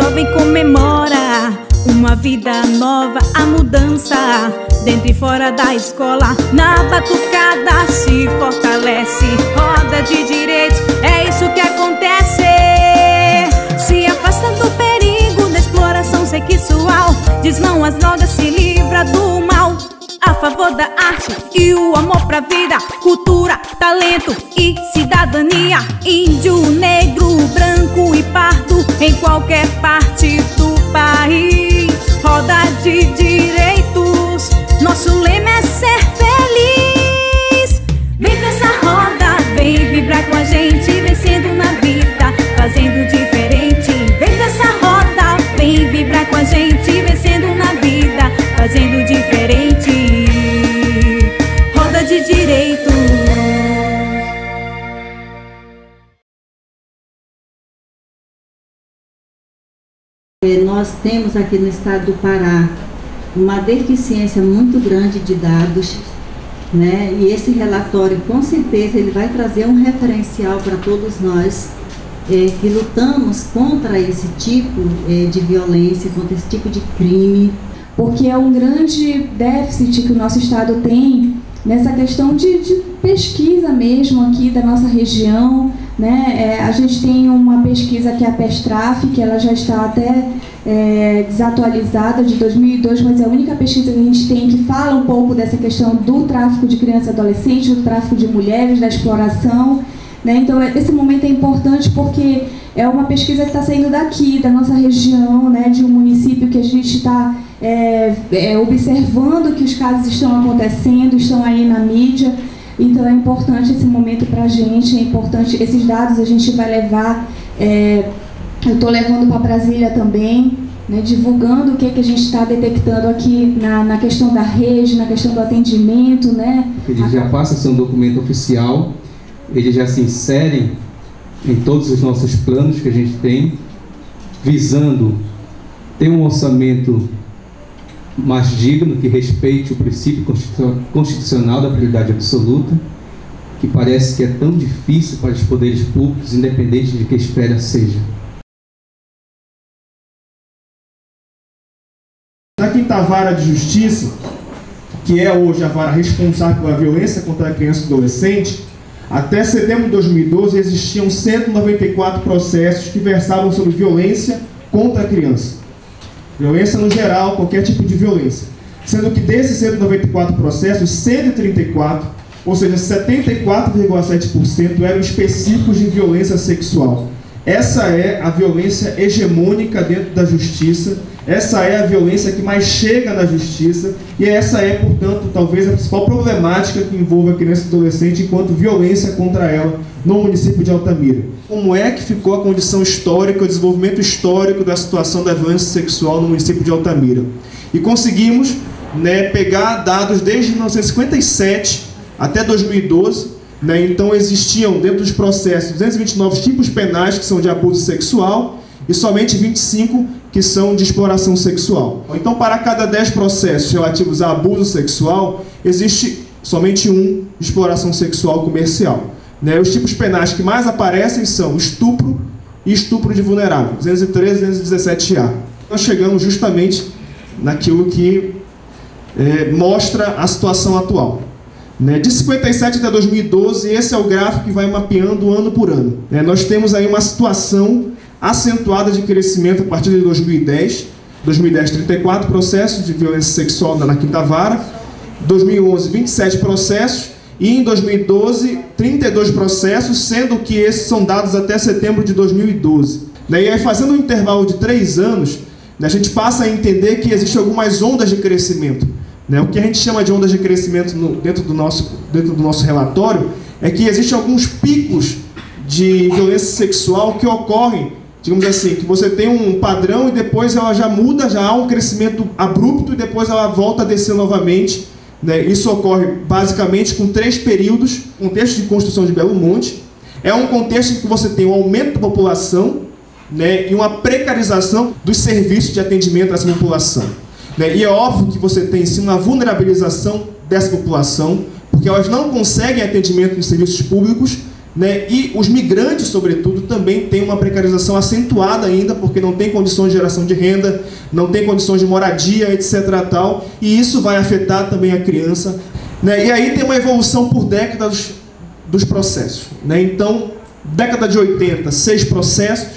jovem comemora uma vida nova, a mudança dentro e fora da escola. Na batucada se fortalece, roda de direitos, é isso que acontece. Se afasta do perigo da exploração sexual, diz não às drogas, se livra do mal. A favor da arte e o amor pra vida, cultura, talento e cidadania. Índio, negro, branco e pardo, em qualquer parte do país. Roda de direitos, nosso lema é ser feliz. Vem pra essa roda, vem vibrar com a gente, vencendo na vida, fazendo diferente. Vem pra essa roda, vem vibrar com a gente, vencendo na vida, fazendo diferente. Roda de direitos. Nós temos aqui no estado do Pará uma deficiência muito grande de dados, né? E esse relatório, com certeza, ele vai trazer um referencial para todos nós que lutamos contra esse tipo de violência, contra esse tipo de crime. Porque é um grande déficit que o nosso estado tem nessa questão de pesquisa mesmo aqui da nossa região, né? A gente tem uma pesquisa que é a PESTRAF, que ela já está até desatualizada, de 2002, mas é a única pesquisa que a gente tem que fala um pouco dessa questão do tráfico de crianças e adolescentes, do tráfico de mulheres, da exploração, né? Então esse momento é importante porque é uma pesquisa que está saindo daqui, da nossa região, né? De um município que a gente está observando que os casos estão acontecendo, estão aí na mídia. Então é importante esse momento para a gente, é importante, esses dados a gente vai levar, eu estou levando para Brasília também, né, divulgando o que a gente está detectando aqui na questão da rede, na questão do atendimento, né? Ele já passa a ser um documento oficial, ele já se insere em todos os nossos planos que a gente tem, visando ter um orçamento mais digno, que respeite o princípio constitucional da prioridade absoluta, que parece que é tão difícil para os poderes públicos, independente de que esfera seja. Na Quinta Vara de Justiça, que é hoje a vara responsável pela violência contra a criança e adolescente, até setembro de 2012 existiam 194 processos que versavam sobre violência contra a criança. Violência no geral, qualquer tipo de violência. Sendo que desses 194 processos, 134, ou seja, 74,7% eram específicos de violência sexual. Essa é a violência hegemônica dentro da justiça, essa é a violência que mais chega na justiça e essa é, portanto, talvez a principal problemática que envolve a criança e adolescente enquanto violência contra ela no município de Altamira. Como é que ficou a condição histórica, o desenvolvimento histórico da situação da violência sexual no município de Altamira? E conseguimos, pegar dados desde 1957 até 2012, então existiam dentro dos processos 229 tipos penais que são de abuso sexual e somente 25 que são de exploração sexual. Então, para cada 10 processos relativos a abuso sexual, existe somente um de exploração sexual comercial. Os tipos penais que mais aparecem são estupro e estupro de vulnerável, 213 e 217A. Nós chegamos justamente naquilo que mostra a situação atual. De 57 até 2012, esse é o gráfico que vai mapeando ano por ano. Nós temos aí uma situação acentuada de crescimento a partir de 2010. 2010, 34 processos de violência sexual na Quinta Vara. 2011, 27 processos. E em 2012, 32 processos, sendo que esses são dados até setembro de 2012. E aí, fazendo um intervalo de 3 anos, a gente passa a entender que existem algumas ondas de crescimento. O que a gente chama de ondas de crescimento dentro do nosso relatório é que existem alguns picos de violência sexual que ocorrem, digamos assim, que você tem um padrão e depois ela já muda, já há um crescimento abrupto e depois ela volta a descer novamente. Isso ocorre basicamente com 3 períodos. Contexto de construção de Belo Monte é um contexto em que você tem um aumento da população e uma precarização dos serviços de atendimento a essa população. E é óbvio que você tem sim uma vulnerabilização dessa população, porque elas não conseguem atendimento nos serviços públicos, né? E os migrantes, sobretudo, também têm uma precarização acentuada ainda, porque não tem condições de geração de renda, não tem condições de moradia, etc. Tal, e isso vai afetar também a criança, né? E aí tem uma evolução por décadas dos processos, né? Então, década de 80, 6 processos,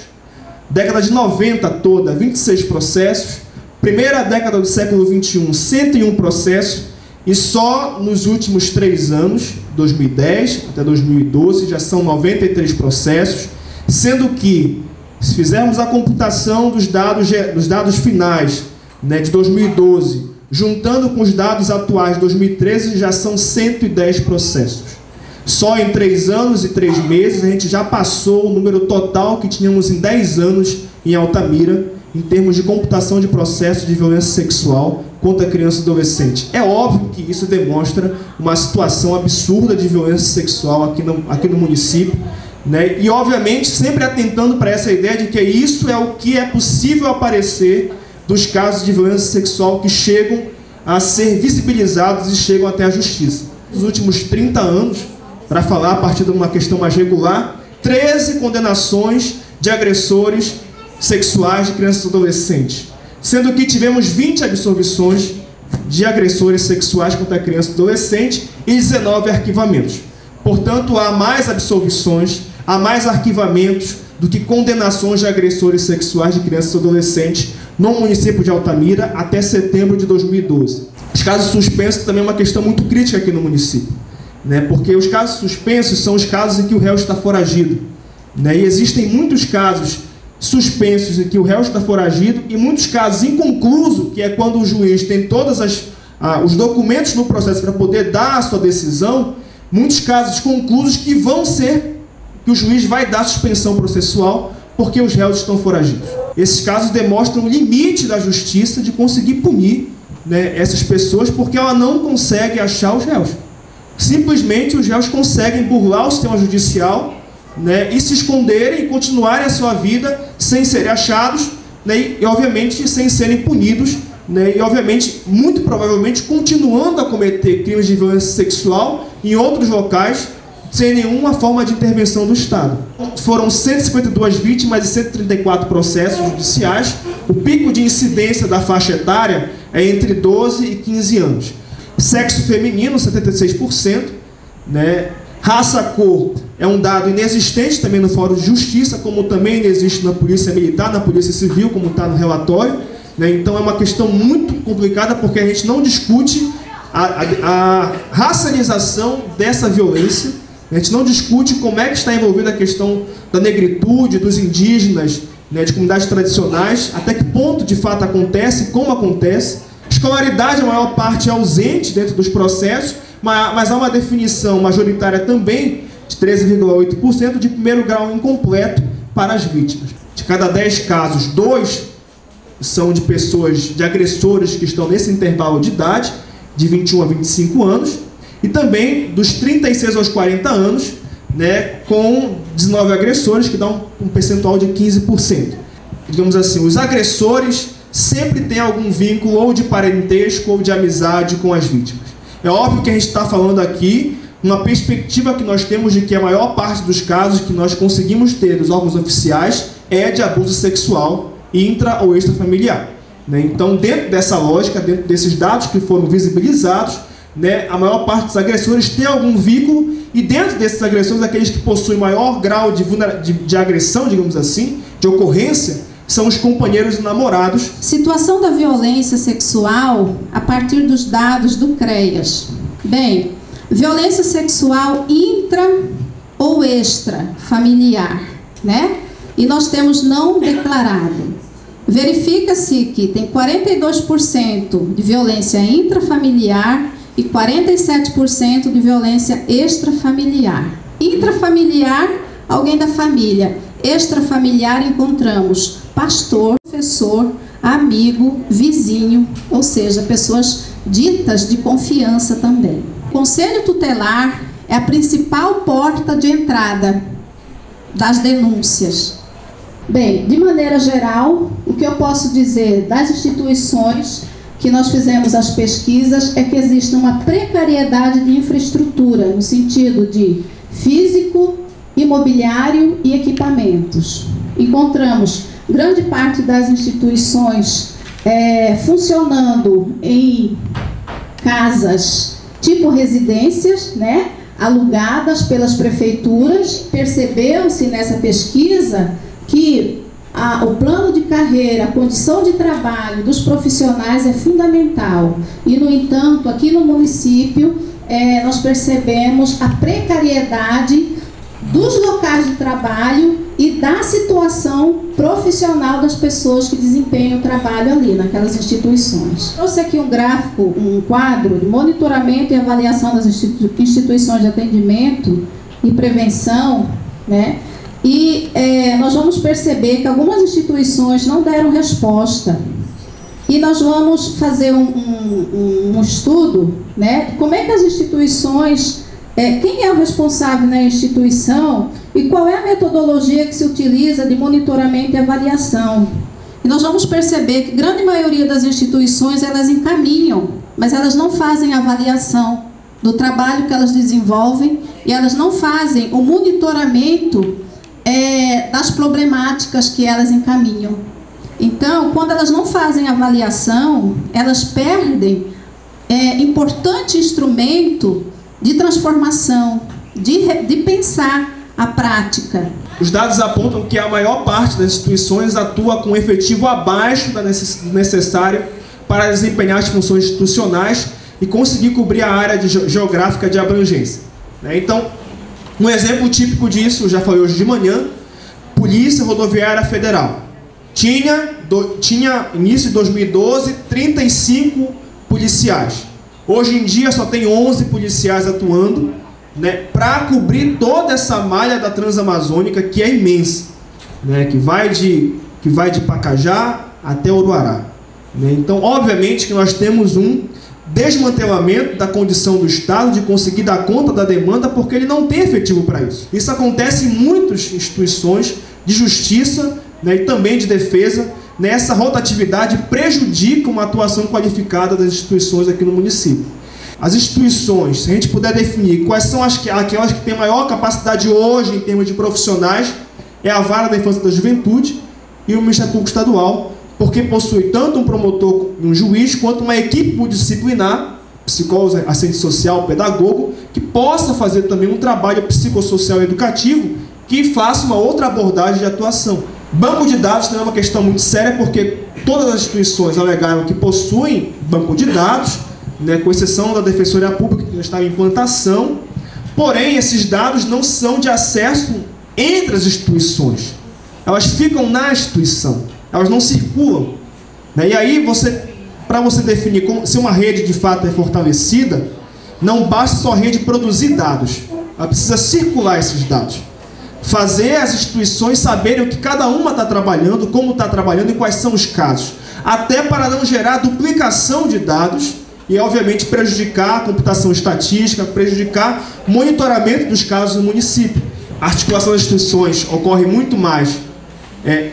década de 90 toda, 26 processos, primeira década do século 21, 101 processos, e só nos últimos 3 anos, 2010 até 2012, já são 93 processos, sendo que, se fizermos a computação dos dados finais, né, de 2012, juntando com os dados atuais de 2013, já são 110 processos. Só em 3 anos e 3 meses a gente já passou o número total que tínhamos em 10 anos em Altamira, em termos de computação de processos de violência sexual contra criança e adolescente. É óbvio que isso demonstra uma situação absurda de violência sexual aqui no município, né? E, obviamente, sempre atentando para essa ideia de que isso é o que é possível aparecer dos casos de violência sexual que chegam a ser visibilizados e chegam até a justiça. Nos últimos 30 anos, para falar a partir de uma questão mais regular, 13 condenações de agressores sexuais de crianças e adolescentes, sendo que tivemos 20 absolvições de agressores sexuais contra criança e adolescente e 19 arquivamentos. Portanto, há mais absolvições, há mais arquivamentos do que condenações de agressores sexuais de crianças e adolescentes no município de Altamira até setembro de 2012. Os casos suspensos também é uma questão muito crítica aqui no município, né? Porque os casos suspensos são os casos em que o réu está foragido, né? E existem muitos casos suspensos em que o réu está foragido e muitos casos inconclusos, que é quando o juiz tem todos os documentos no processo para poder dar a sua decisão, muitos casos conclusos que o juiz vai dar suspensão processual porque os réus estão foragidos. Esses casos demonstram o limite da justiça de conseguir punir, né, essas pessoas, porque ela não consegue achar os réus. Simplesmente os réus conseguem burlar o sistema judicial, né, e se esconderem e continuarem a sua vida sem serem achados, né, e obviamente sem serem punidos, né, e obviamente, muito provavelmente, continuando a cometer crimes de violência sexual em outros locais, sem nenhuma forma de intervenção do Estado. Foram 152 vítimas e 134 processos judiciais. O pico de incidência da faixa etária é entre 12 e 15 anos. Sexo feminino, 76%, né? Raça-cor é um dado inexistente também no Fórum de Justiça, como também inexiste na Polícia Militar, na Polícia Civil, como está no relatório, né? Então é uma questão muito complicada, porque a gente não discute a racialização dessa violência, a gente não discute como é que está envolvida a questão da negritude, dos indígenas, né, de comunidades tradicionais, até que ponto de fato acontece, como acontece. Escolaridade, a maior parte é ausente dentro dos processos, mas há uma definição majoritária também de 13,8% de primeiro grau incompleto para as vítimas. De cada 10 casos, 2 são de pessoas, de agressores que estão nesse intervalo de idade, de 21 a 25 anos, e também dos 36 aos 40 anos, né, com 19 agressores, que dá um percentual de 15%. Digamos assim, os agressores sempre têm algum vínculo ou de parentesco ou de amizade com as vítimas. É óbvio que a gente está falando aqui uma perspectiva que nós temos de que a maior parte dos casos que nós conseguimos ter dos órgãos oficiais é de abuso sexual intra ou extrafamiliar, né? Então, dentro dessa lógica, dentro desses dados que foram visibilizados, né, a maior parte dos agressores tem algum vínculo, e dentro desses agressores, aqueles que possuem maior grau de agressão, digamos assim, de ocorrência, são os companheiros e namorados. Situação da violência sexual a partir dos dados do CREAS. Bem, violência sexual intra ou extrafamiliar, né? E nós temos não declarado. Verifica-se que tem 42% de violência intrafamiliar e 47% de violência extrafamiliar. Intrafamiliar, alguém da família. Extrafamiliar, encontramos pastor, professor, amigo, vizinho, ou seja, pessoas ditas de confiança também. O Conselho Tutelar é a principal porta de entrada das denúncias. Bem, de maneira geral, o que eu posso dizer das instituições que nós fizemos as pesquisas é que existe uma precariedade de infraestrutura, no sentido de físico, imobiliário e equipamentos. Encontramos grande parte das instituições funcionando em casas tipo residências, né, alugadas pelas prefeituras. Percebeu-se nessa pesquisa que o plano de carreira, a condição de trabalho dos profissionais é fundamental. E, no entanto, aqui no município, nós percebemos a precariedade dos locais de trabalho e da situação profissional das pessoas que desempenham o trabalho ali, naquelas instituições. Trouxe aqui um gráfico, um quadro de monitoramento e avaliação das instituições de atendimento e prevenção, né? E nós vamos perceber que algumas instituições não deram resposta. E nós vamos fazer um estudo, né? Como é que as instituições, quem é o responsável na instituição e qual é a metodologia que se utiliza de monitoramento e avaliação. E nós vamos perceber que a grande maioria das instituições, elas encaminham, mas elas não fazem avaliação do trabalho que elas desenvolvem e elas não fazem o monitoramento das problemáticas que elas encaminham. Então, quando elas não fazem avaliação, elas perdem importante instrumento de transformação, de pensar a prática. Os dados apontam que a maior parte das instituições atua com efetivo abaixo do necessário para desempenhar as funções institucionais e conseguir cobrir a área geográfica de abrangência. Então, um exemplo típico disso, já falei hoje de manhã, Polícia Rodoviária Federal. Tinha início de 2012, 35 policiais. Hoje em dia só tem 11 policiais atuando, né, para cobrir toda essa malha da Transamazônica, que é imensa, né, que vai de Pacajá até Uruará. Né. Então, obviamente que nós temos um desmantelamento da condição do Estado de conseguir dar conta da demanda, porque ele não tem efetivo para isso. Isso acontece em muitas instituições de justiça, né, e também de defesa. Nessa rotatividade prejudica uma atuação qualificada das instituições aqui no município. As instituições, se a gente puder definir quais são aquelas que têm maior capacidade hoje em termos de profissionais, é a Vara da Infância e da Juventude e o Ministério Público Estadual, porque possui tanto um promotor e um juiz, quanto uma equipe multidisciplinar, psicólogo, assistente social, pedagogo, que possa fazer também um trabalho psicossocial e educativo que faça uma outra abordagem de atuação. Banco de dados também é uma questão muito séria, porque todas as instituições alegaram que possuem banco de dados, né, com exceção da Defensoria Pública, que já está em implantação, porém esses dados não são de acesso entre as instituições. Elas ficam na instituição, elas não circulam. Né? E aí, para você definir se uma rede de fato é fortalecida, não basta só a rede produzir dados, ela precisa circular esses dados. Fazer as instituições saberem o que cada uma está trabalhando, como está trabalhando e quais são os casos. Até para não gerar duplicação de dados e, obviamente, prejudicar a computação estatística, prejudicar o monitoramento dos casos no município. A articulação das instituições ocorre muito mais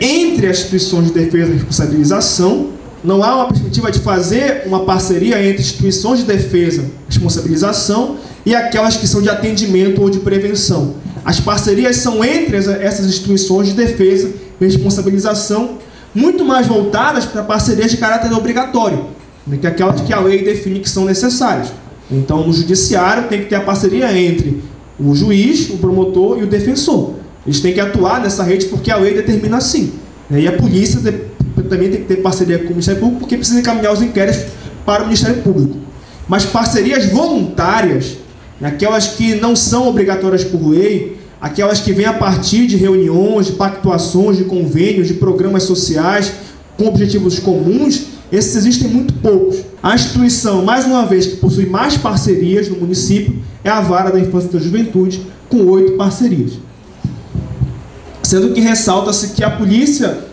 entre as instituições de defesa e responsabilização. Não há uma perspectiva de fazer uma parceria entre instituições de defesa e responsabilização e aquelas que são de atendimento ou de prevenção. As parcerias são entre essas instituições de defesa e responsabilização, muito mais voltadas para parcerias de caráter obrigatório, né, que é aquelas que a lei define que são necessárias. Então, no judiciário tem que ter a parceria entre o juiz, o promotor e o defensor. Eles têm que atuar nessa rede porque a lei determina assim. Né, e a polícia também tem que ter parceria com o Ministério Público, porque precisa encaminhar os inquéritos para o Ministério Público. Mas parcerias voluntárias, aquelas que não são obrigatórias por lei, aquelas que vêm a partir de reuniões, de pactuações, de convênios, de programas sociais com objetivos comuns, esses existem muito poucos. A instituição, mais uma vez, que possui mais parcerias no município é a Vara da Infância e da Juventude, com 8 parcerias. Sendo que ressalta-se que a Polícia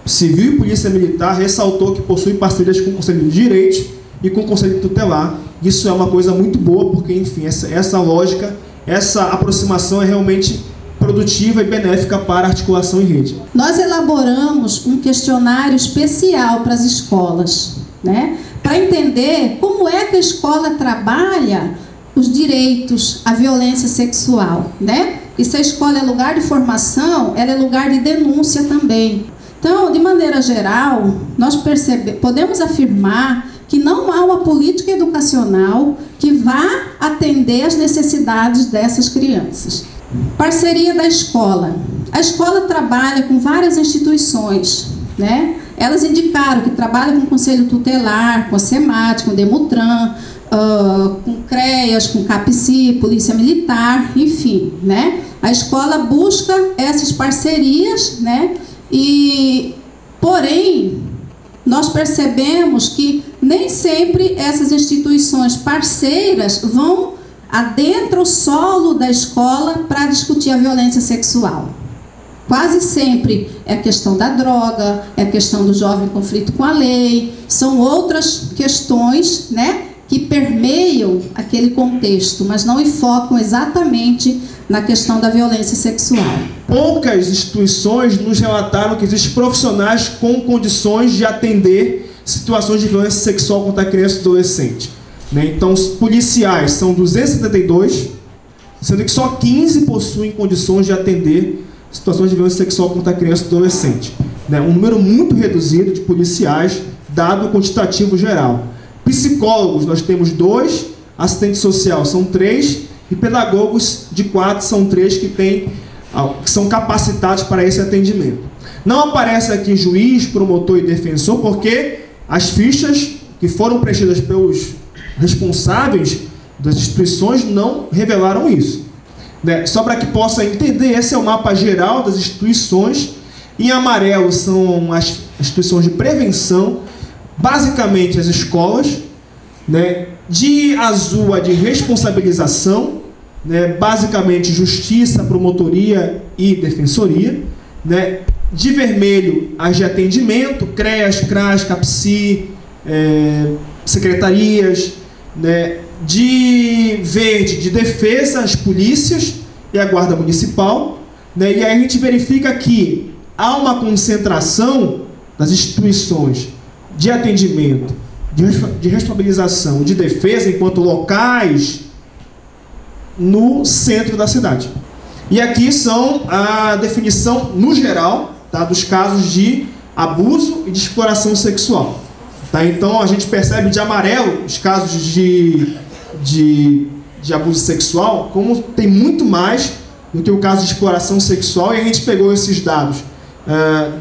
Civil e Polícia Militar ressaltou que possui parcerias com o Conselho de Direitos e com o Conselho Tutelar. Isso é uma coisa muito boa, porque, enfim, essa lógica, essa aproximação é realmente produtiva e benéfica para a articulação em rede. Nós elaboramos um questionário especial para as escolas, né, para entender como é que a escola trabalha os direitos à violência sexual, né? E se a escola é lugar de formação, ela é lugar de denúncia também. Então, de maneira geral, nós podemos afirmar que não há uma política educacional que vá atender às necessidades dessas crianças. Parceria da escola. A escola trabalha com várias instituições, né? Elas indicaram que trabalham com o Conselho Tutelar, com a SEMAT, com o Demutran, com CREAS, com CAPCI, Polícia Militar, enfim, né? A escola busca essas parcerias, né? Porém, nós percebemos que nem sempre essas instituições parceiras vão adentro o solo da escola para discutir a violência sexual. Quase sempre é a questão da droga, é a questão do jovem em conflito com a lei, são outras questões, né, que permeiam aquele contexto, mas não enfocam exatamente na questão da violência sexual. Poucas instituições nos relataram que existem profissionais com condições de atender situações de violência sexual contra a criança e adolescente. Então, os policiais são 272, sendo que só 15 possuem condições de atender situações de violência sexual contra a criança e adolescente. Um número muito reduzido de policiais, dado o quantitativo geral. Psicólogos, nós temos 2, assistente social são 3, e pedagogos de 4 são 3 que são capacitados para esse atendimento. Não aparece aqui juiz, promotor e defensor, porque as fichas que foram preenchidas pelos responsáveis das instituições não revelaram isso. Só para que possa entender, esse é o mapa geral das instituições. Em amarelo são as instituições de prevenção, basicamente as escolas. De azul a de responsabilização, basicamente justiça, promotoria e defensoria. De vermelho as de atendimento, CREAS, CRAS, CAPCI, secretarias. De verde, de defesa, as polícias e a guarda municipal. E aí a gente verifica que há uma concentração das instituições de atendimento, de responsabilização, de defesa, enquanto locais, no centro da cidade. E aqui são a definição, no geral, dos casos de abuso e de exploração sexual. Então a gente percebe de amarelo os casos de abuso sexual, como tem muito mais do que o caso de exploração sexual, e a gente pegou esses dados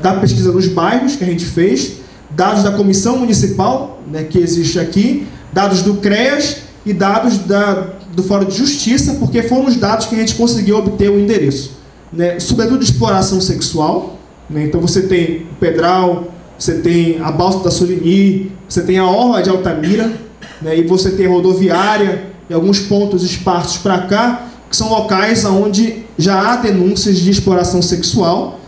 da pesquisa dos bairros que a gente fez, dados da comissão municipal, que existe aqui, dados do CREAS e dados do Fórum de Justiça, porque foram os dados que a gente conseguiu obter o endereço. Sobretudo de exploração sexual, então você tem o Pedral, você tem a Balsa da Soligny, você tem a Orla de Altamira, e você tem a rodoviária e alguns pontos esparsos para cá, que são locais onde já há denúncias de exploração sexual,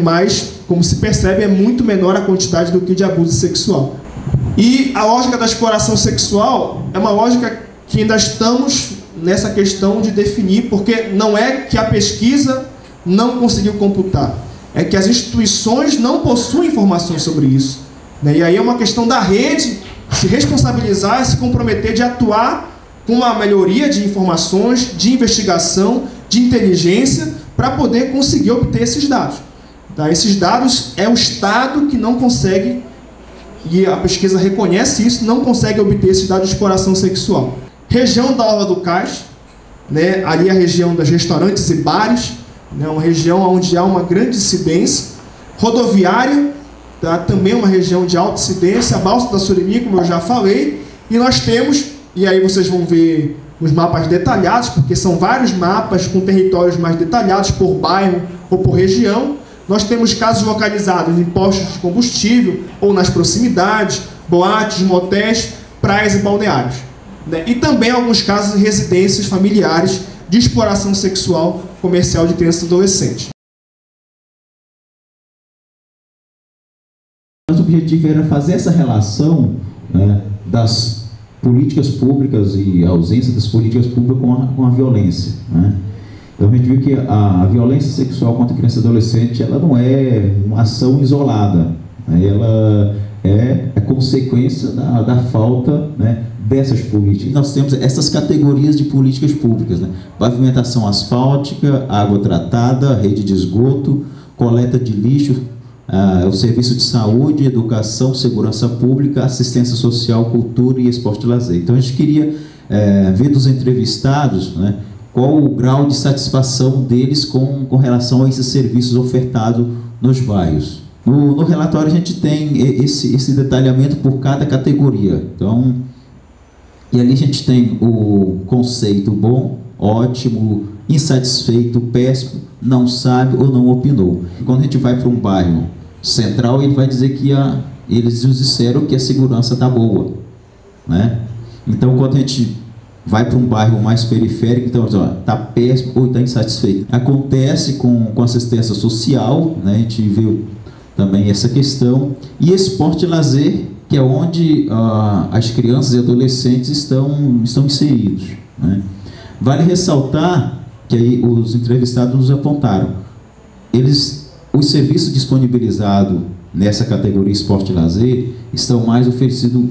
mas, como se percebe, é muito menor a quantidade do que de abuso sexual. E a lógica da exploração sexual é uma lógica que ainda estamos nessa questão de definir, porque não é que a pesquisa não conseguiu computar, é que as instituições não possuem informações sobre isso. E aí é uma questão da rede se responsabilizar e se comprometer de atuar com uma melhoria de informações, de investigação, de inteligência, para poder conseguir obter esses dados. Esses dados é o Estado que não consegue, e a pesquisa reconhece isso, não consegue obter esses dados de exploração sexual. Região da Orla do Cais, ali a região dos restaurantes e bares, uma região onde há uma grande incidência. Rodoviária, também uma região de alta incidência. A Balsa da Soligny, como eu já falei. E nós temos, e aí vocês vão ver os mapas detalhados, porque são vários mapas com territórios mais detalhados por bairro ou por região. Nós temos casos localizados em postos de combustível ou nas proximidades, boates, motéis, praias e balneários. E também alguns casos em residências familiares de exploração sexual comercial de crianças e adolescentes. Nosso objetivo era fazer essa relação das políticas públicas e a ausência das políticas públicas com a violência. Então a gente viu que a violência sexual contra criança e adolescente, ela não é uma ação isolada, ela é a consequência da falta, dessas políticas. Nós temos essas categorias de políticas públicas, né? Pavimentação asfáltica, água tratada, rede de esgoto, coleta de lixo, o serviço de saúde, educação, segurança pública, assistência social, cultura e esporte e lazer. Então a gente queria ver dos entrevistados, né, qual o grau de satisfação deles com relação a esses serviços ofertados nos bairros. No relatório a gente tem esse detalhamento por cada categoria. Então, e ali a gente tem o conceito bom, ótimo, insatisfeito, péssimo, não sabe ou não opinou. E quando a gente vai para um bairro central, ele vai dizer que eles nos disseram que a segurança está boa, né? Então, quando a gente vai para um bairro mais periférico, então, está péssimo ou está insatisfeito. Acontece com assistência social, né? A gente viu também essa questão. E esporte e lazer, que é onde as crianças e adolescentes estão inseridos, né? Vale ressaltar que aí os entrevistados nos apontaram, os serviços disponibilizados nessa categoria esporte e lazer estão mais oferecidos,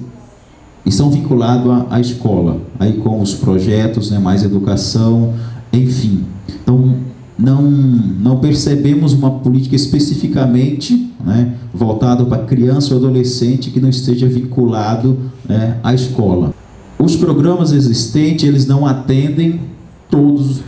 estão vinculados à escola, aí com os projetos, né, mais educação, enfim. Então, não percebemos uma política especificamente, né, voltada para criança ou adolescente que não esteja vinculado, né, à escola. Os programas existentes, eles não atendem todos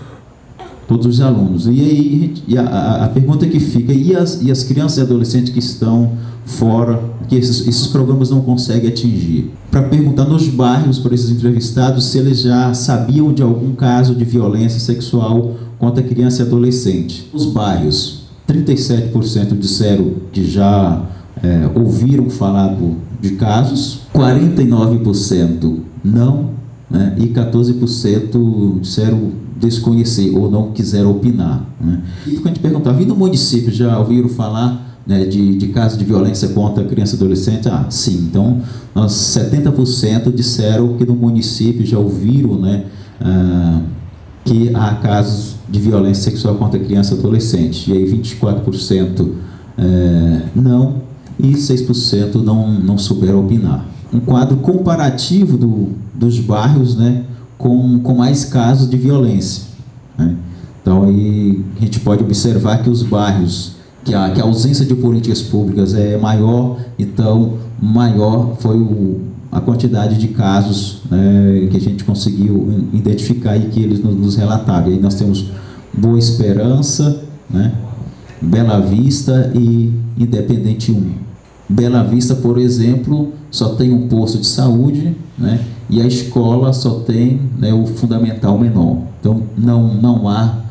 os alunos. E aí a pergunta que fica, e as crianças e adolescentes que estão fora, que esses programas não conseguem atingir? Para perguntar nos bairros, para esses entrevistados, se eles já sabiam de algum caso de violência sexual contra criança e adolescente. Nos bairros, 37% disseram que já ouviram falar de casos, 49% não, né, e 14% disseram desconhecer ou não quiseram opinar, né? E quando a gente perguntava, e no município já ouviram falar, né, de casos de violência contra criança e adolescente? Sim. Então, 70% disseram que no município já ouviram, né, que há casos de violência sexual contra criança e adolescente. E aí 24% não, e 6% não souberam opinar. Um quadro comparativo dos bairros, né, com mais casos de violência, né? Então aí a gente pode observar que os bairros que a ausência de políticas públicas é maior, então maior foi a quantidade de casos, né, que a gente conseguiu identificar e que eles nos relataram. E aí nós temos Boa Esperança, né, Bela Vista e Independente 1. Bela Vista, por exemplo, só tem um posto de saúde, né, e a escola só tem, né, o fundamental menor. Então não há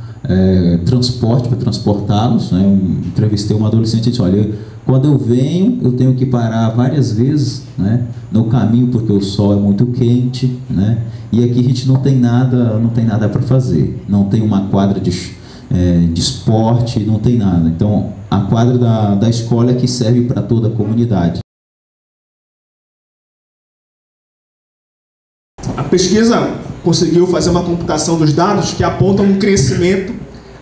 transporte para transportá-los, né? Entrevistei uma adolescente e disse, olha, quando eu venho, eu tenho que parar várias vezes, né, no caminho, porque o sol é muito quente, né, e aqui a gente não tem nada para fazer, não tem uma quadra de esporte, não tem nada. Então a quadra da escola é que serve para toda a comunidade. A pesquisa conseguiu fazer uma computação dos dados que apontam um crescimento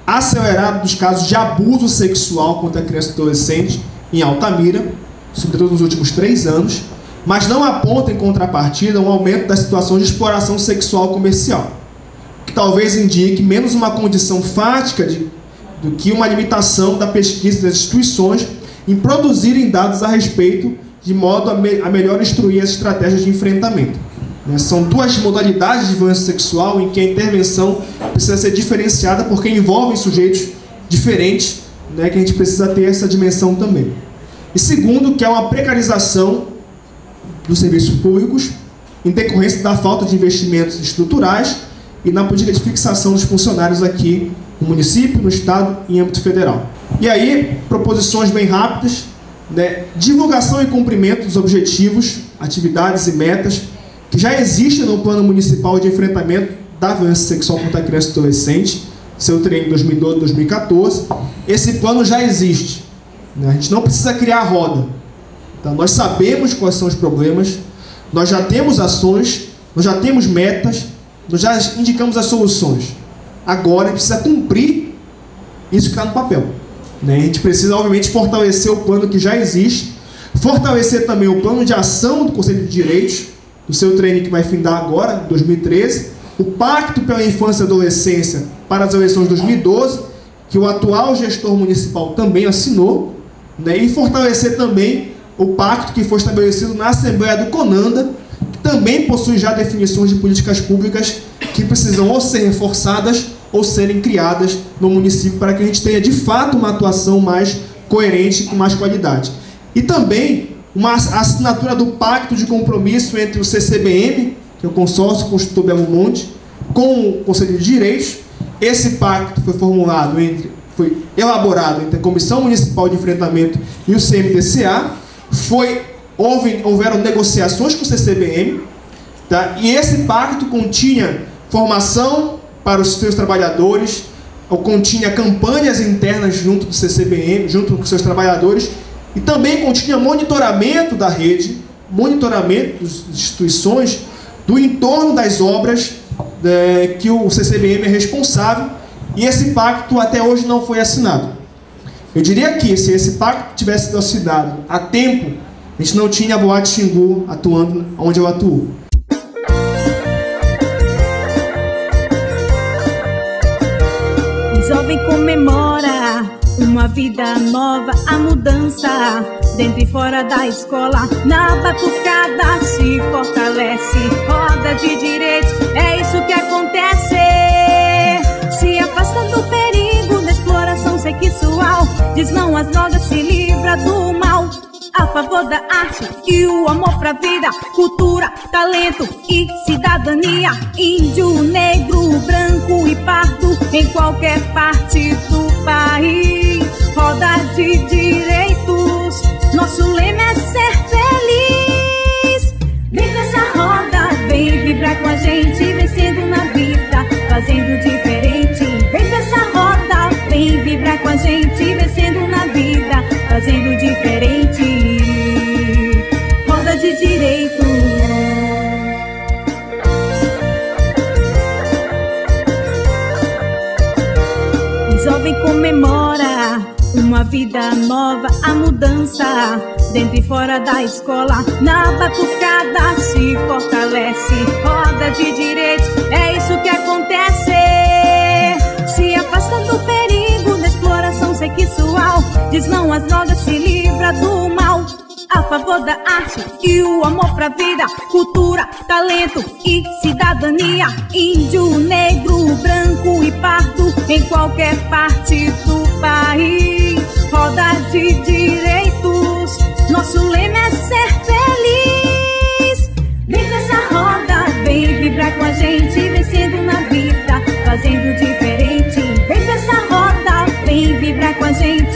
acelerado dos casos de abuso sexual contra criança e adolescente em Altamira, sobretudo nos últimos 3 anos, mas não aponta em contrapartida um aumento da situação de exploração sexual comercial, que talvez indique menos uma condição fática do que uma limitação da pesquisa das instituições em produzirem dados a respeito, de modo a melhor instruir as estratégias de enfrentamento. São duas modalidades de violência sexual em que a intervenção precisa ser diferenciada porque envolvem sujeitos diferentes, né, que a gente precisa ter essa dimensão também. E segundo, que é uma precarização dos serviços públicos em decorrência da falta de investimentos estruturais e na política de fixação dos funcionários aqui no município, no estado e em âmbito federal. E aí, proposições bem rápidas, né, divulgação e cumprimento dos objetivos, atividades e metas que já existe no Plano Municipal de Enfrentamento da Violência Sexual contra a Criança e Adolescente, seu treino em 2012 e 2014. Esse plano já existe, né? A gente não precisa criar a roda. Então, nós sabemos quais são os problemas, nós já temos ações, nós já temos metas, nós já indicamos as soluções. Agora, a gente precisa cumprir isso que está no papel, né? A gente precisa, obviamente, fortalecer o plano que já existe, fortalecer também o plano de ação do Conselho de Direitos, do seu treino que vai findar agora, 2013, o Pacto pela Infância e Adolescência para as eleições de 2012, que o atual gestor municipal também assinou, né, e fortalecer também o pacto que foi estabelecido na Assembleia do CONANDA, que também possui já definições de políticas públicas que precisam ou ser reforçadas ou serem criadas no município para que a gente tenha de fato uma atuação mais coerente e com mais qualidade. E também uma assinatura do Pacto de Compromisso entre o CCBM, que é o Consórcio Construtor Belo Monte, com o Conselho de Direitos. Esse pacto foi elaborado entre a Comissão Municipal de Enfrentamento e o CMDCA. Houveram negociações com o CCBM, tá? E esse pacto continha formação para os seus trabalhadores, ou continha campanhas internas junto do CCBM, junto com seus trabalhadores, e também continha monitoramento da rede, monitoramento das instituições, do entorno das obras que o CCBM é responsável, e esse pacto até hoje não foi assinado. Eu diria que se esse pacto tivesse sido assinado a tempo, a gente não tinha a Boate Xingu atuando onde ela atuou. O jovem comemora uma vida nova, a mudança dentro e fora da escola. Na batucada se fortalece, roda de direitos, é isso que acontece. Se afasta do perigo da exploração sexual, diz não às drogas, se livra do mal. A favor da arte e o amor pra vida, cultura, talento e cidadania. Índio, negro, branco e pardo, em qualquer parte do país. Roda de direitos, nosso lema é ser feliz. Vem nessa roda, vem vibrar com a gente, vencendo na vida, fazendo diferente. Vem nessa roda, vem vibrar com a gente, vencendo na vida, fazendo diferente. Roda de direito. O jovem comemora uma vida nova, a mudança dentro e fora da escola. Na batucada se fortalece, roda de direitos, é isso que acontece. Se afasta do perigo da exploração sexual, diz não às drogas, se livra do mal. A favor da arte e o amor pra vida, cultura, talento e cidadania. Índio, negro, branco e pardo, em qualquer parte do país. Roda de direitos, nosso lema é ser feliz. Vem nessa roda, vem vibrar com a gente, vencendo na vida, fazendo diferente. Vem nessa roda, vem vibrar com a gente,